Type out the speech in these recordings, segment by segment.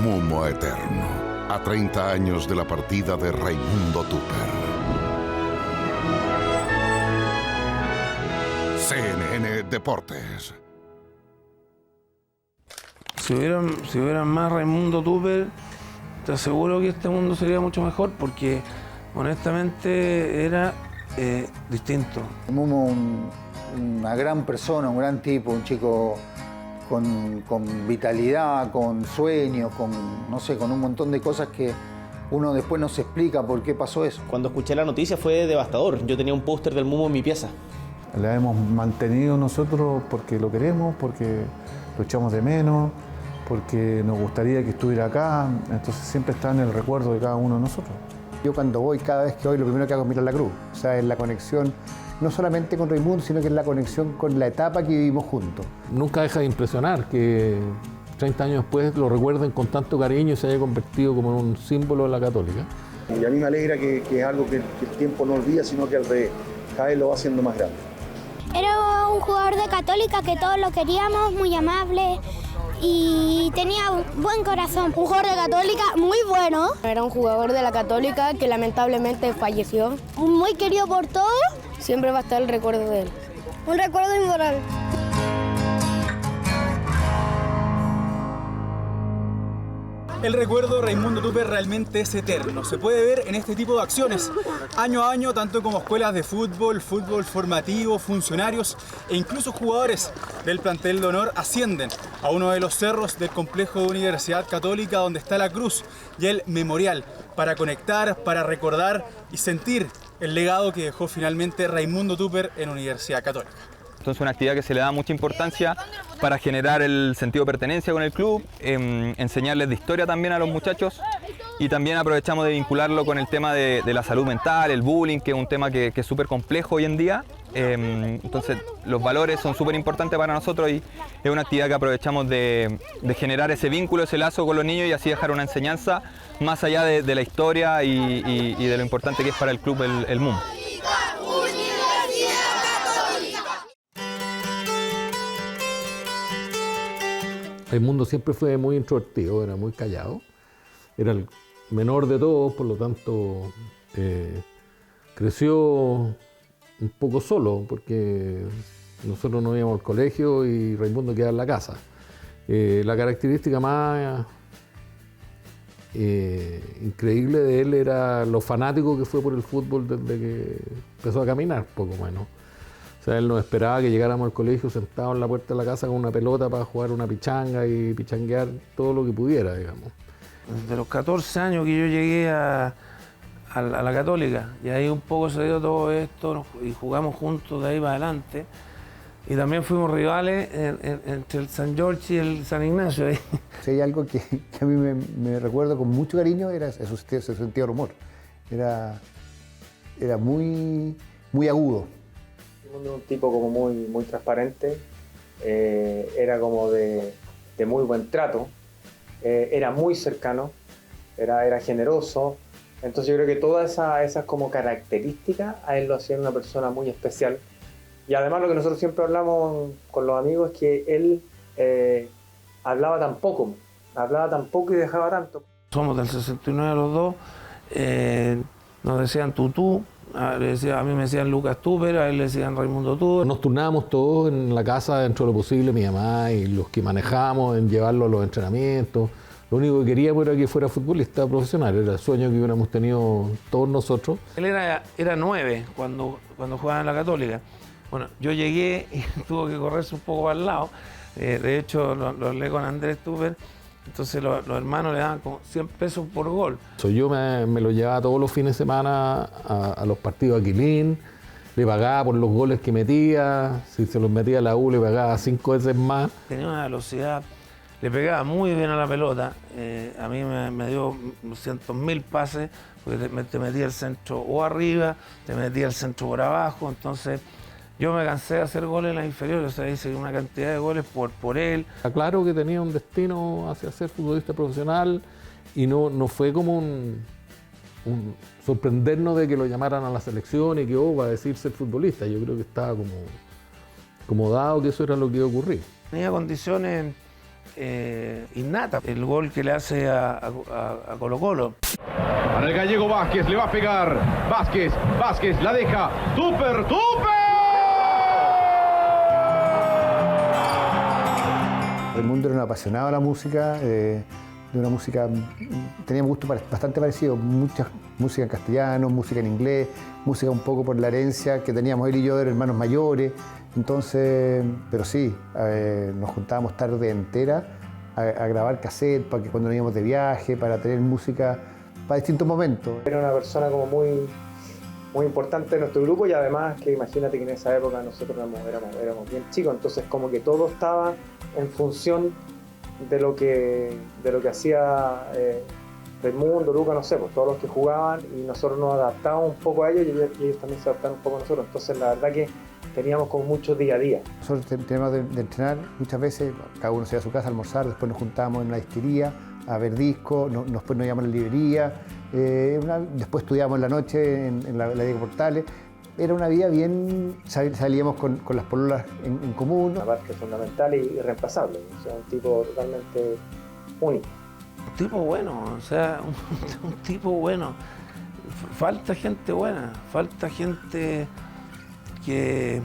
Mumo eterno, a 30 años de la partida de Raimundo Tupper. CNN Deportes. Si hubieran más Raimundo Tupper, te aseguro que este mundo sería mucho mejor, porque honestamente era distinto. Mumo, una gran persona, un gran tipo, un chico con vitalidad, con sueños, no sé, con un montón de cosas que uno después no se explica por qué pasó eso. Cuando escuché la noticia fue devastador. Yo tenía un póster del Mumo en mi pieza. La hemos mantenido nosotros porque lo queremos, porque lo echamos de menos, porque nos gustaría que estuviera acá, entonces siempre está en el recuerdo de cada uno de nosotros. Yo cuando voy, cada vez que voy, lo primero que hago es mirar la cruz. O sea, es la conexión no solamente con Raimundo, sino que es la conexión con la etapa que vivimos juntos. Nunca deja de impresionar que 30 años después lo recuerden con tanto cariño y se haya convertido como en un símbolo de la Católica. Y a mí me alegra que es algo que el tiempo no olvida, sino que al revés, cada vez lo va haciendo más grande. Era un jugador de Católica que todos lo queríamos, muy amable y tenía un buen corazón. Un jugador de Católica muy bueno. Era un jugador de la Católica que lamentablemente falleció. Muy querido por todos. Siempre va a estar el recuerdo de él. Un recuerdo inmortal. El recuerdo de Raimundo Tupper realmente es eterno. Se puede ver en este tipo de acciones, año a año, tanto como escuelas de fútbol, fútbol formativo, funcionarios e incluso jugadores del plantel de honor ascienden a uno de los cerros del complejo de Universidad Católica, donde está la cruz y el memorial, para conectar, para recordar y sentir el legado que dejó finalmente Raimundo Tupper en Universidad Católica. Entonces, una actividad que se le da mucha importancia para generar el sentido de pertenencia con el club, enseñarles de historia también a los muchachos, y también aprovechamos de vincularlo con el tema de la salud mental, el bullying, que es un tema que es súper complejo hoy en día. Entonces, los valores son súper importantes para nosotros y es una actividad que aprovechamos de generar ese vínculo, ese lazo con los niños y así dejar una enseñanza más allá de la historia y de lo importante que es para el club el MUM. Raimundo siempre fue muy introvertido, era muy callado, era el menor de todos, por lo tanto creció un poco solo, porque nosotros no íbamos al colegio y Raimundo quedaba en la casa. La característica más increíble de él era lo fanático que fue por el fútbol desde que empezó a caminar, poco menos. O sea, él nos esperaba que llegáramos al colegio sentados en la puerta de la casa con una pelota para jugar una pichanga y pichanguear todo lo que pudiera, digamos. Desde los 14 años que yo llegué a la Católica, y ahí un poco se dio todo esto y jugamos juntos de ahí para adelante. Y también fuimos rivales entre el San Jorge y el San Ignacio. Si hay algo que a mí me recuerdo con mucho cariño, era su sentido del humor. Era muy agudo. Un tipo como muy transparente, era como de muy buen trato, era muy cercano, era generoso. Entonces yo creo que todas esas como características a él lo hacían una persona muy especial. Y además lo que nosotros siempre hablamos con los amigos es que él hablaba tan poco y dejaba tanto. Somos del 69 los dos, nos decían tutú. A mí me decían Lucas Tupper, a él le decían Raimundo Tupper. Nos turnábamos todos en la casa dentro de lo posible, mi mamá y los que manejábamos, en llevarlo a los entrenamientos. Lo único que queríamos era que fuera futbolista profesional, era el sueño que hubiéramos tenido todos nosotros. Él era 9 cuando jugaba en la Católica. Bueno, yo llegué y tuvo que correrse un poco para el lado. De hecho, lo hablé con Andrés Tupper. Entonces los hermanos le daban como 100 pesos por gol. Yo me lo llevaba todos los fines de semana a los partidos a Quilín, le pagaba por los goles que metía, si se los metía a la U le pagaba 5 veces más. Tenía una velocidad, le pegaba muy bien a la pelota, a mí me dio 200.000 pases, porque te metía el centro o arriba, te metía el centro por abajo, entonces yo me cansé de hacer goles en las inferiores, o sea, hice una cantidad de goles por él. Claro que tenía un destino hacia ser futbolista profesional y no fue como un sorprendernos de que lo llamaran a la selección y que va a decir ser futbolista. Yo creo que estaba como dado que eso era lo que iba a ocurrir. Tenía condiciones innata. El gol que le hace a Colo-Colo. Para el gallego Vázquez, le va a pegar. Vázquez, la deja. ¡Tupper! Raimundo era un apasionado de la música, de una música, tenía un gusto bastante parecido, mucha música en castellano, música en inglés, música un poco por la herencia que teníamos él y yo de hermanos mayores. Entonces, pero sí, nos juntábamos tarde entera a grabar cassette para que cuando nos íbamos de viaje, para tener música para distintos momentos. Era una persona como muy importante en nuestro grupo y además que imagínate que en esa época nosotros éramos bien chicos, entonces como que todo estaba en función de lo que hacía Raimundo, Luca, no sé, pues todos los que jugaban y nosotros nos adaptábamos un poco a ellos y ellos también se adaptaron un poco a nosotros, entonces la verdad que teníamos como mucho día a día. Nosotros teníamos de entrenar muchas veces, cada uno se iba a su casa a almorzar, después nos juntábamos en una distillería a ver discos, después nos íbamos a la librería, después estudiábamos en la noche en la Diego Portales. Era una vida bien, salíamos con las pololas en común. Una parte fundamental y irreemplazable, o sea, un tipo totalmente único. Un tipo bueno, o sea, un tipo bueno. Falta gente buena, falta gente que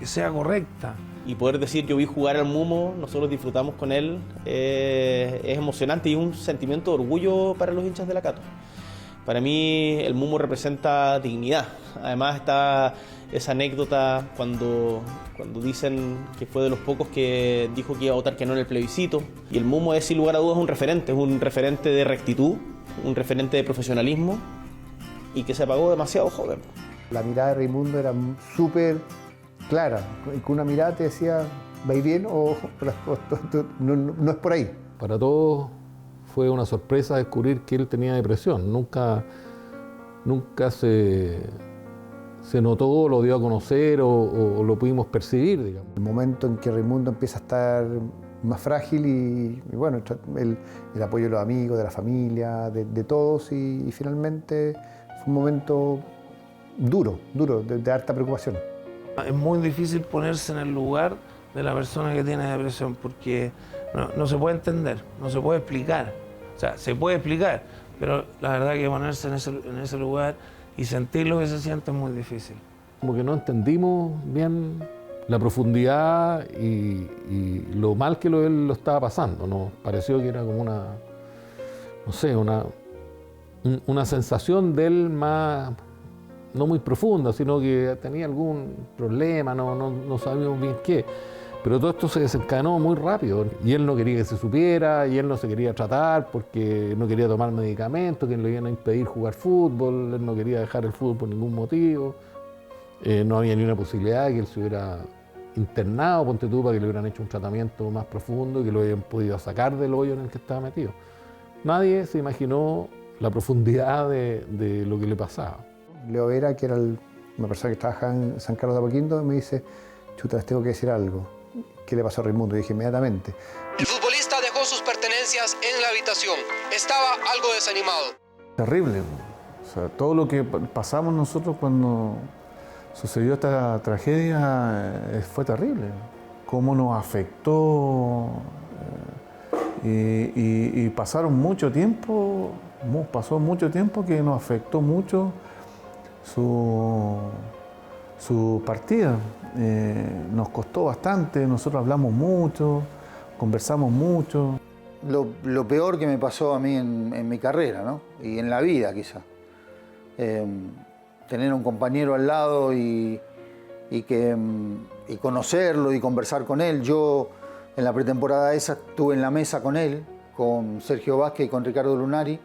sea correcta. Y poder decir yo vi jugar al Mumo, nosotros disfrutamos con él, es emocionante y un sentimiento de orgullo para los hinchas de la Cato. Para mí el Mumo representa dignidad. Además está esa anécdota cuando dicen que fue de los pocos que dijo que iba a votar que no en el plebiscito. Y el Mumo es sin lugar a dudas un referente de rectitud, un referente de profesionalismo y que se apagó demasiado joven. La mirada de Raimundo era súper clara, y con una mirada te decía, ¿vais bien o no es por ahí? Para todos fue una sorpresa descubrir que él tenía depresión. Nunca se notó, lo dio a conocer o lo pudimos percibir, digamos. El momento en que Raimundo empieza a estar más frágil y bueno, el apoyo de los amigos, de la familia, de todos y finalmente fue un momento duro, de harta preocupación. Es muy difícil ponerse en el lugar de la persona que tiene depresión porque no se puede entender, no se puede explicar. O sea, se puede explicar, pero la verdad que ponerse en ese lugar y sentir lo que se siente es muy difícil. Como que no entendimos bien la profundidad y lo mal que él lo estaba pasando. Nos pareció que era como una sensación de él más, no muy profunda, sino que tenía algún problema, no sabíamos bien qué. Pero todo esto se desencadenó muy rápido y él no quería que se supiera y él no se quería tratar porque no quería tomar medicamentos que le iban a impedir jugar fútbol, él no quería dejar el fútbol por ningún motivo. No había ni una posibilidad de que él se hubiera internado, ponte tú, para que le hubieran hecho un tratamiento más profundo y que lo hubieran podido sacar del hoyo en el que estaba metido. Nadie se imaginó la profundidad de lo que le pasaba. Leo Vera, que era una persona que trabajaba en San Carlos de Apoquindo, me dice, chuta, les tengo que decir algo. ¿Qué le pasó a Raimundo? Y dije inmediatamente. El futbolista dejó sus pertenencias en la habitación. Estaba algo desanimado. Terrible. O sea, todo lo que pasamos nosotros cuando sucedió esta tragedia fue terrible. Cómo nos afectó. Y pasaron mucho tiempo, pasó mucho tiempo que nos afectó mucho su partida. Nos costó bastante, nosotros hablamos mucho, conversamos mucho. Lo peor que me pasó a mí en mi carrera, ¿no? Y en la vida quizá. Tener un compañero al lado y conocerlo y conversar con él. Yo en la pretemporada esa estuve en la mesa con él, con Sergio Vázquez y con Ricardo Lunari.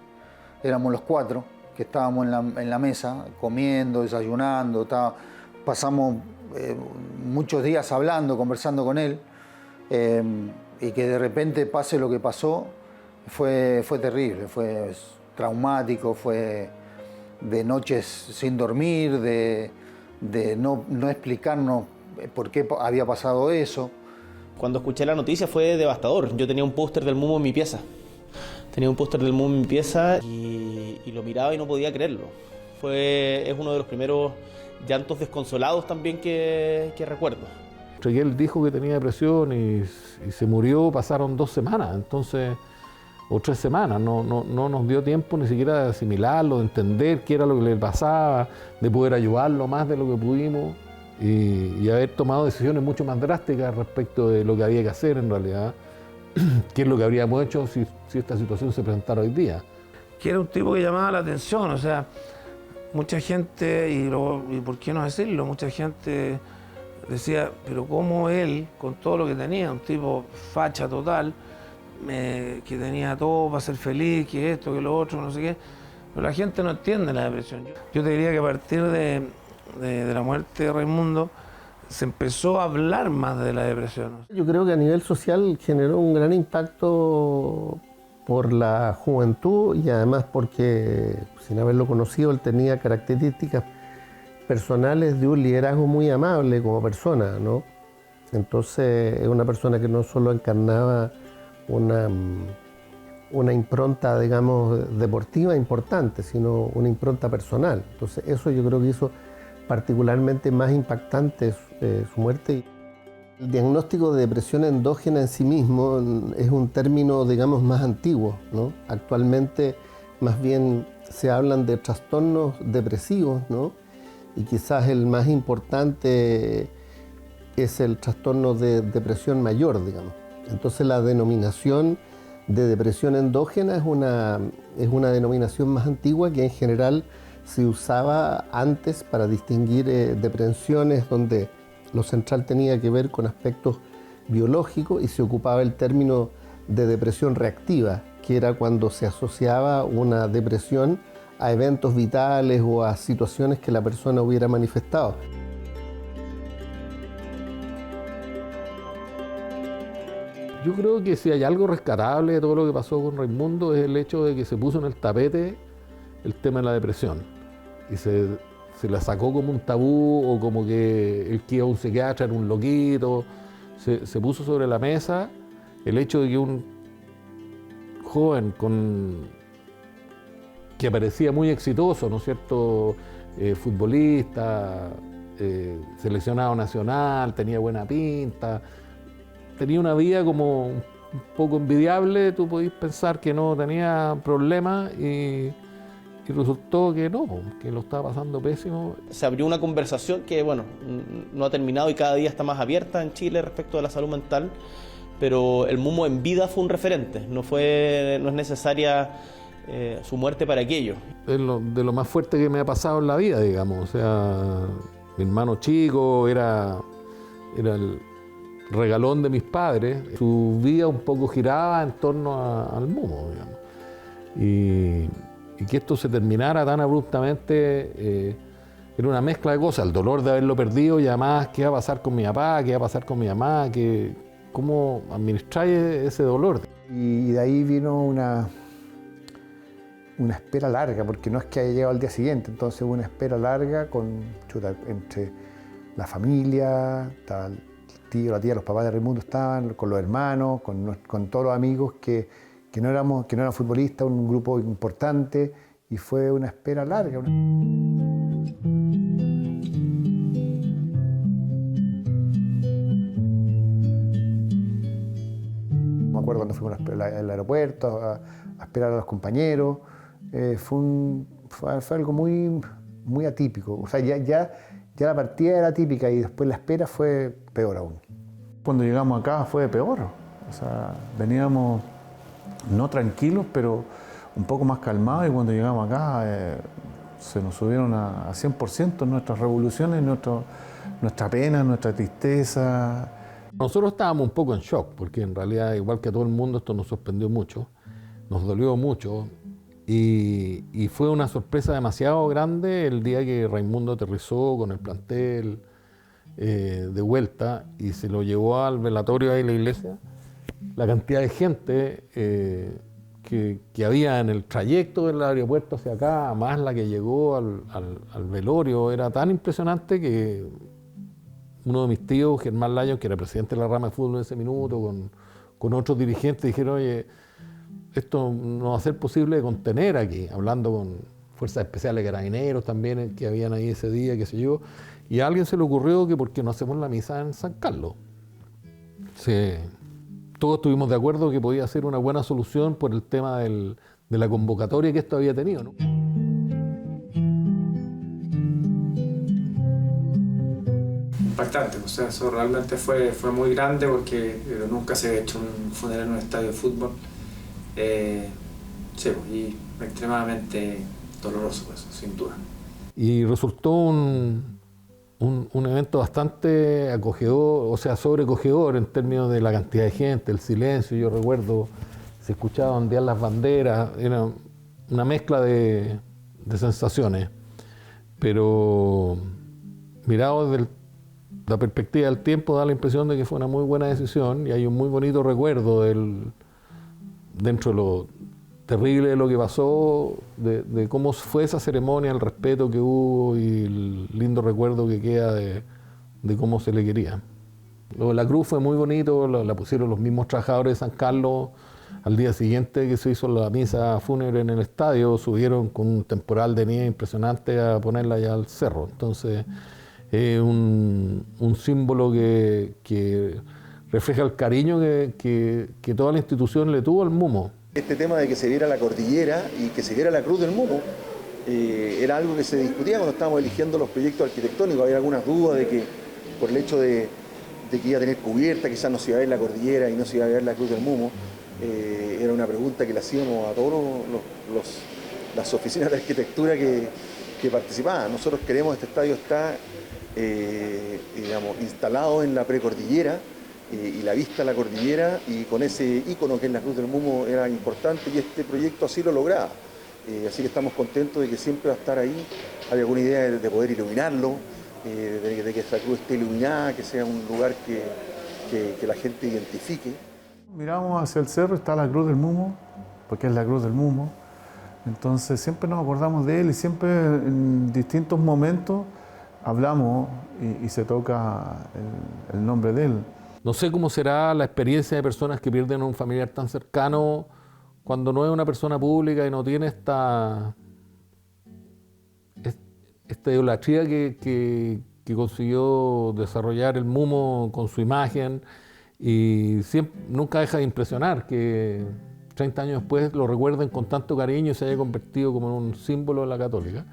Éramos los cuatro que estábamos en la mesa, comiendo, desayunando. Pasamos muchos días hablando, conversando con él. Y que de repente pase lo que pasó, fue terrible, fue traumático, fue de noches sin dormir, de no explicarnos por qué había pasado eso. Cuando escuché la noticia fue devastador. Yo tenía un póster del Mumo en mi pieza. Y lo miraba y no podía creerlo. Es uno de los primeros llantos desconsolados también que recuerdo. entre que él dijo que tenía depresión y se murió pasaron 2 semanas, entonces, o 3 semanas, no nos dio tiempo ni siquiera de asimilarlo, de entender qué era lo que le pasaba, de poder ayudarlo más de lo que pudimos y haber tomado decisiones mucho más drásticas respecto de lo que había que hacer en realidad, qué es lo que habríamos hecho si esta situación se presentara hoy día. Que era un tipo que llamaba la atención, o sea, mucha gente, y por qué no decirlo, mucha gente decía, pero cómo él, con todo lo que tenía, un tipo facha total, que tenía todo para ser feliz, que esto, que lo otro, no sé qué, pero la gente no entiende la depresión. Yo te diría que a partir de la muerte de Raimundo se empezó a hablar más de la depresión. Yo creo que a nivel social generó un gran impacto por la juventud y además porque, sin haberlo conocido, él tenía características personales de un liderazgo muy amable como persona, ¿no? Entonces es una persona que no solo encarnaba una impronta, digamos, deportiva importante, sino una impronta personal. Entonces eso yo creo que hizo particularmente más impactante su muerte. El diagnóstico de depresión endógena en sí mismo es un término, digamos, más antiguo, ¿no? Actualmente más bien se hablan de trastornos depresivos, ¿no? Y quizás el más importante es el trastorno de depresión mayor, digamos. Entonces la denominación de depresión endógena es una denominación más antigua que en general se usaba antes para distinguir depresiones donde lo central tenía que ver con aspectos biológicos y se ocupaba el término de depresión reactiva, que era cuando se asociaba una depresión a eventos vitales o a situaciones que la persona hubiera manifestado. Yo creo que si hay algo rescatable de todo lo que pasó con Raimundo es el hecho de que se puso en el tapete el tema de la depresión y se la sacó como un tabú o como que el que iba a un psiquiatra era un loquito. Se puso sobre la mesa el hecho de que un joven que parecía muy exitoso, ¿no es cierto?, futbolista, seleccionado nacional, tenía buena pinta, tenía una vida como un poco envidiable, tú podís pensar que no tenía problemas y resultó que no, que lo estaba pasando pésimo. Se abrió una conversación que, bueno, no ha terminado y cada día está más abierta en Chile respecto a la salud mental, pero el Mumo en vida fue un referente, no es necesaria su muerte para aquello. Es de lo más fuerte que me ha pasado en la vida, digamos. O sea, mi hermano chico era el regalón de mis padres. Su vida un poco giraba en torno al Mumo, digamos. Y que esto se terminara tan abruptamente era una mezcla de cosas, el dolor de haberlo perdido y además qué va a pasar con mi papá, qué va a pasar con mi mamá, cómo administrar ese dolor. Y de ahí vino una espera larga, porque no es que haya llegado al día siguiente, entonces hubo una espera larga entre la familia, estaba el tío, la tía, los papás de Raimundo estaban, con los hermanos, con todos los amigos que no eran futbolistas, un grupo importante, y fue una espera larga. Me acuerdo cuando fuimos al aeropuerto a esperar a los compañeros, fue algo muy, muy atípico. O sea, ya la partida era típica y después la espera fue peor aún. Cuando llegamos acá fue peor. O sea, veníamos no tranquilos, pero un poco más calmados, y cuando llegamos acá se nos subieron a 100% nuestras revoluciones, nuestra pena, nuestra tristeza. Nosotros estábamos un poco en shock, porque en realidad, igual que a todo el mundo, esto nos sorprendió mucho, nos dolió mucho, y fue una sorpresa demasiado grande el día que Raimundo aterrizó con el plantel de vuelta y se lo llevó al velatorio ahí en la iglesia. La cantidad de gente que había en el trayecto del aeropuerto hacia acá, más la que llegó al velorio, era tan impresionante que uno de mis tíos, Germán Lyon, que era presidente de la rama de fútbol en ese minuto, con otros dirigentes, dijeron, oye, esto no va a ser posible de contener aquí, hablando con fuerzas especiales de carabineros también que habían ahí ese día, qué sé yo, Y a alguien se le ocurrió que por qué no hacemos la misa en San Carlos. Todos estuvimos de acuerdo que podía ser una buena solución por el tema de la convocatoria que esto había tenido, ¿no? Impactante, o sea, eso realmente fue muy grande porque nunca se ha hecho un funeral en un estadio de fútbol. Sí, y extremadamente doloroso, pues, sin duda. Y resultó un evento bastante acogedor, o sea, sobrecogedor en términos de la cantidad de gente, el silencio. Yo recuerdo, se escuchaba ondear las banderas, era una mezcla de sensaciones. Pero mirado desde la perspectiva del tiempo, da la impresión de que fue una muy buena decisión y hay un muy bonito recuerdo dentro de lo terrible de lo que pasó, de cómo fue esa ceremonia, el respeto que hubo y el lindo recuerdo que queda de cómo se le quería. Lo de la cruz fue muy bonito, la pusieron los mismos trabajadores de San Carlos. Al día siguiente que se hizo la misa fúnebre en el estadio, subieron con un temporal de nieve impresionante a ponerla allá al cerro. Entonces, es un símbolo que refleja el cariño que toda la institución le tuvo al Mumo. Este tema de que se viera la cordillera y que se viera la cruz del Mumo era algo que se discutía cuando estábamos eligiendo los proyectos arquitectónicos. Había algunas dudas de que por el hecho de que iba a tener cubierta, quizás no se iba a ver la cordillera y no se iba a ver la cruz del Mumo. Era una pregunta que le hacíamos a todas las oficinas de arquitectura que participaban. Nosotros queremos, este estadio está instalado en la precordillera y la vista a la cordillera, y con ese ícono que es la cruz del Mumo era importante, y este proyecto así lo lograba. Así que estamos contentos de que siempre va a estar ahí. Hay alguna idea de poder iluminarlo, de que esta cruz esté iluminada, que sea un lugar que la gente identifique. Miramos hacia el cerro, está la cruz del Mumo, porque es la cruz del Mumo. Entonces siempre nos acordamos de él y siempre en distintos momentos hablamos y se toca el nombre de él. No sé cómo será la experiencia de personas que pierden a un familiar tan cercano cuando no es una persona pública y no tiene esta idolatría que consiguió desarrollar el Mumo con su imagen, y nunca deja de impresionar que 30 años después lo recuerden con tanto cariño y se haya convertido como en un símbolo de la Católica.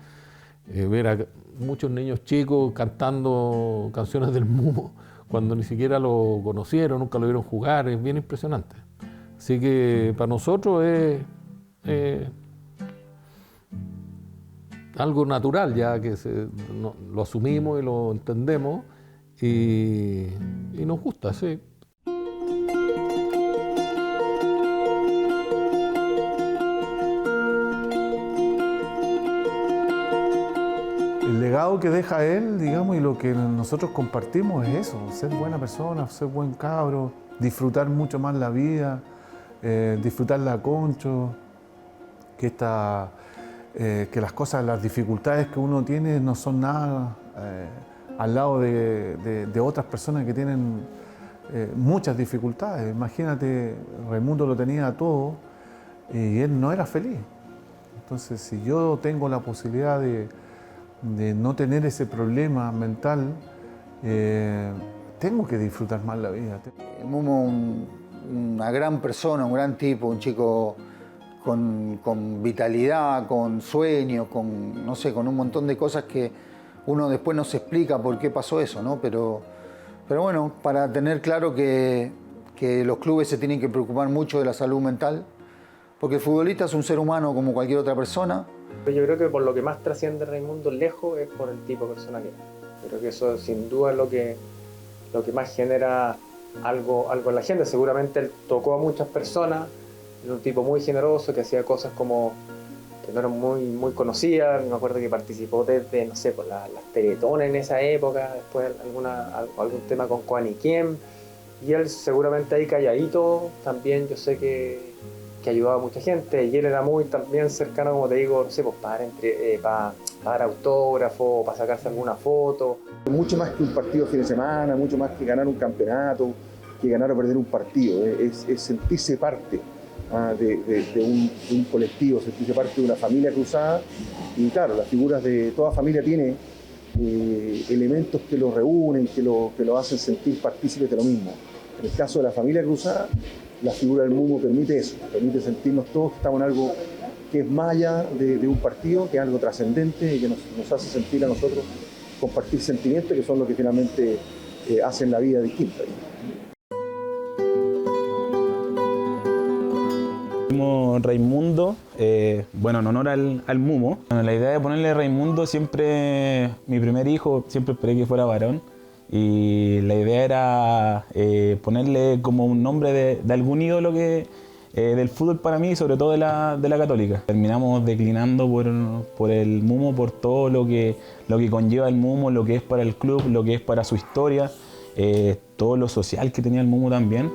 Ver a muchos niños chicos cantando canciones del Mumo cuando ni siquiera lo conocieron, nunca lo vieron jugar, es bien impresionante. Así que para nosotros es algo natural ya que lo asumimos y lo entendemos y nos gusta, sí. El legado que deja él, digamos, y lo que nosotros compartimos es eso, ser buena persona, ser buen cabro, disfrutar mucho más la vida, disfrutarla a concho, que las cosas, las dificultades que uno tiene no son nada al lado de otras personas que tienen muchas dificultades. Imagínate, Raimundo lo tenía todo y él no era feliz. Entonces, si yo tengo la posibilidad de no tener ese problema mental, tengo que disfrutar más la vida. El Mumo, una gran persona, un gran tipo, un chico con vitalidad, con sueños, con un montón de cosas que uno después no se explica por qué pasó eso, ¿no? Pero bueno, para tener claro que los clubes se tienen que preocupar mucho de la salud mental, porque el futbolista es un ser humano como cualquier otra persona. Yo creo que por lo que más trasciende Raimundo lejos es por el tipo de persona que es. Creo que eso sin duda es lo que más genera algo en la gente. Seguramente él tocó a muchas personas, era un tipo muy generoso que hacía cosas como que no eran muy conocidas. Me acuerdo que participó desde, no sé, por las Teletones en esa época, después algún tema con Coaniquiem, y él seguramente ahí calladito también, yo sé que ayudaba a mucha gente, y él era muy también cercano, como te digo, no sé, pues para dar autógrafo, para sacarse alguna foto. Mucho más que un partido de fin de semana, mucho más que ganar un campeonato, que ganar o perder un partido, es sentirse parte de un colectivo, sentirse parte de una familia cruzada. Y claro, las figuras de toda familia tiene elementos que lo reúnen, que lo hacen sentir partícipes de lo mismo. En el caso de la familia Cruzada, la figura del Mumo permite eso, permite sentirnos todos que estamos en algo que es más allá de un partido, que es algo trascendente y que nos hace sentir a nosotros compartir sentimientos que son los que finalmente hacen la vida distinta. Raimundo, bueno, en honor al Mumo. Bueno, la idea de ponerle Raimundo siempre, mi primer hijo, siempre esperé que fuera varón. Y la idea era ponerle como un nombre de algún ídolo que, del fútbol para mí, sobre todo de la Católica. Terminamos declinando por el Mumo, por todo lo que conlleva el Mumo, lo que es para el club, lo que es para su historia, todo lo social que tenía el Mumo también.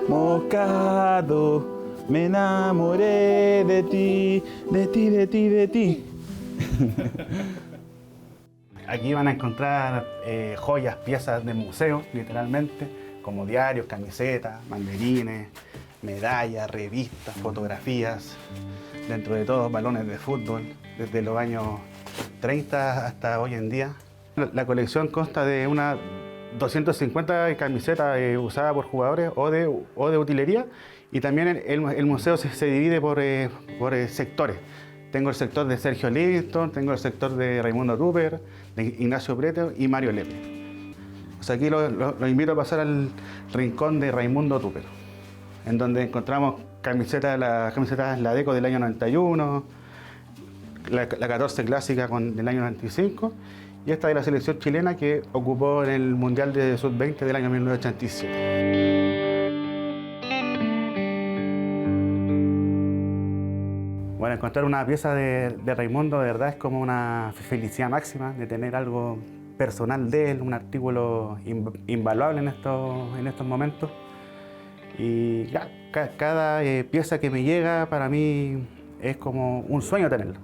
Moscato, me enamoré de ti, de ti, de ti, de ti. Aquí van a encontrar joyas, piezas de museo, literalmente, como diarios, camisetas, banderines, medallas, revistas, fotografías, dentro de todo balones de fútbol, desde los años 30 hasta hoy en día. La colección consta de unas 250 camisetas usadas por jugadores o de utilería, y también el museo se divide por sectores. Tengo el sector de Sergio Livingston, tengo el sector de Raimundo Tupper, de Ignacio Preto y Mario Lepe. O sea, aquí los invito a pasar al rincón de Raimundo Tupper, en donde encontramos camisetas, la Deco del año 91, la 14 clásica del año 95, y esta de la selección chilena que ocupó en el Mundial de Sub-20 del año 1987. Bueno, encontrar una pieza de Raimundo de verdad es como una felicidad máxima de tener algo personal de él, un artículo invaluable en estos momentos. Y ya, cada pieza que me llega para mí es como un sueño tenerlo.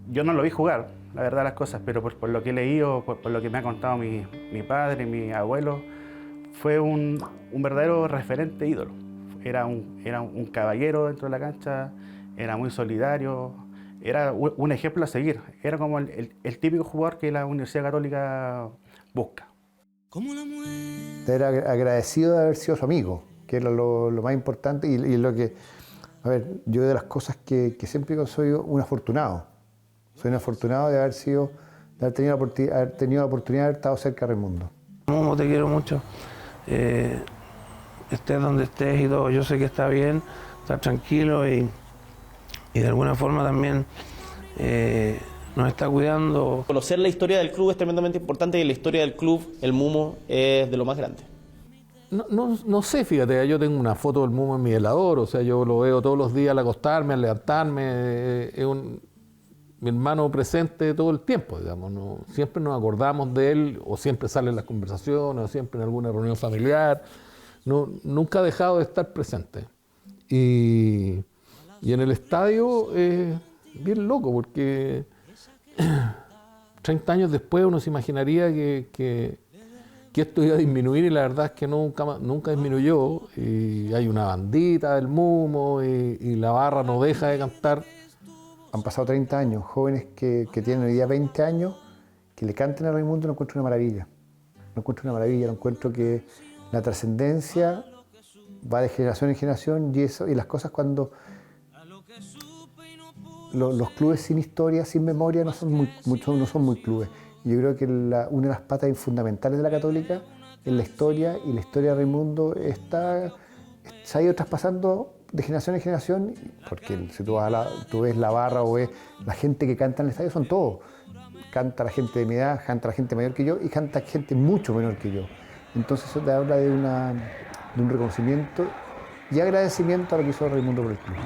Yo no lo vi jugar, la verdad las cosas, pero por lo que he leído, por lo que me ha contado mi padre, mi abuelo, fue un verdadero referente ídolo. Era un caballero dentro de la cancha, era muy solidario, era un ejemplo a seguir. Era como el típico jugador que la Universidad Católica busca. Era agradecido de haber sido su amigo, que era lo más importante y lo que... A ver, yo de las cosas que siempre digo, soy un afortunado. Soy un afortunado de haber tenido la oportunidad de haber estado cerca de Raimundo. Mumo, te quiero mucho. Estés donde estés y todo, yo sé que está bien, está tranquilo y de alguna forma también nos está cuidando. Conocer la historia del club es tremendamente importante y la historia del club, el Mumo, es de lo más grande. No sé, fíjate, yo tengo una foto del Mumo en mi velador, o sea, yo lo veo todos los días al acostarme, al levantarme, es mi hermano presente todo el tiempo, digamos, ¿no? Siempre nos acordamos de él, o siempre sale en las conversaciones, o siempre en alguna reunión familiar, nunca ha dejado de estar presente. Y en el estadio es bien loco, porque 30 años después uno se imaginaría que esto iba a disminuir y la verdad es que nunca disminuyó. Y hay una bandita del Mumo y la barra no deja de cantar. Han pasado 30 años, jóvenes que tienen hoy día 20 años, que le canten a Raimundo, lo encuentro una maravilla. Lo encuentro que la trascendencia va de generación en generación y las cosas cuando... Los clubes sin historia, sin memoria, no son muy clubes. Yo creo que una de las patas fundamentales de la Católica es la historia, y la historia de Raimundo se ha ido traspasando de generación en generación, porque si tú ves la barra o ves la gente que canta en el estadio, son todos. Canta la gente de mi edad, canta la gente mayor que yo y canta gente mucho menor que yo. Entonces eso te habla de un reconocimiento y agradecimiento a lo que hizo Raimundo por el club.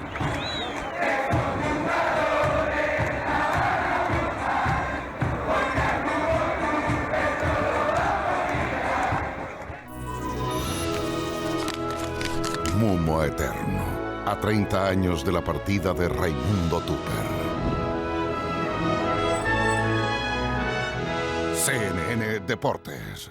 Mumo eterno, a 30 años de la partida de Raimundo Tupper. CNN Deportes.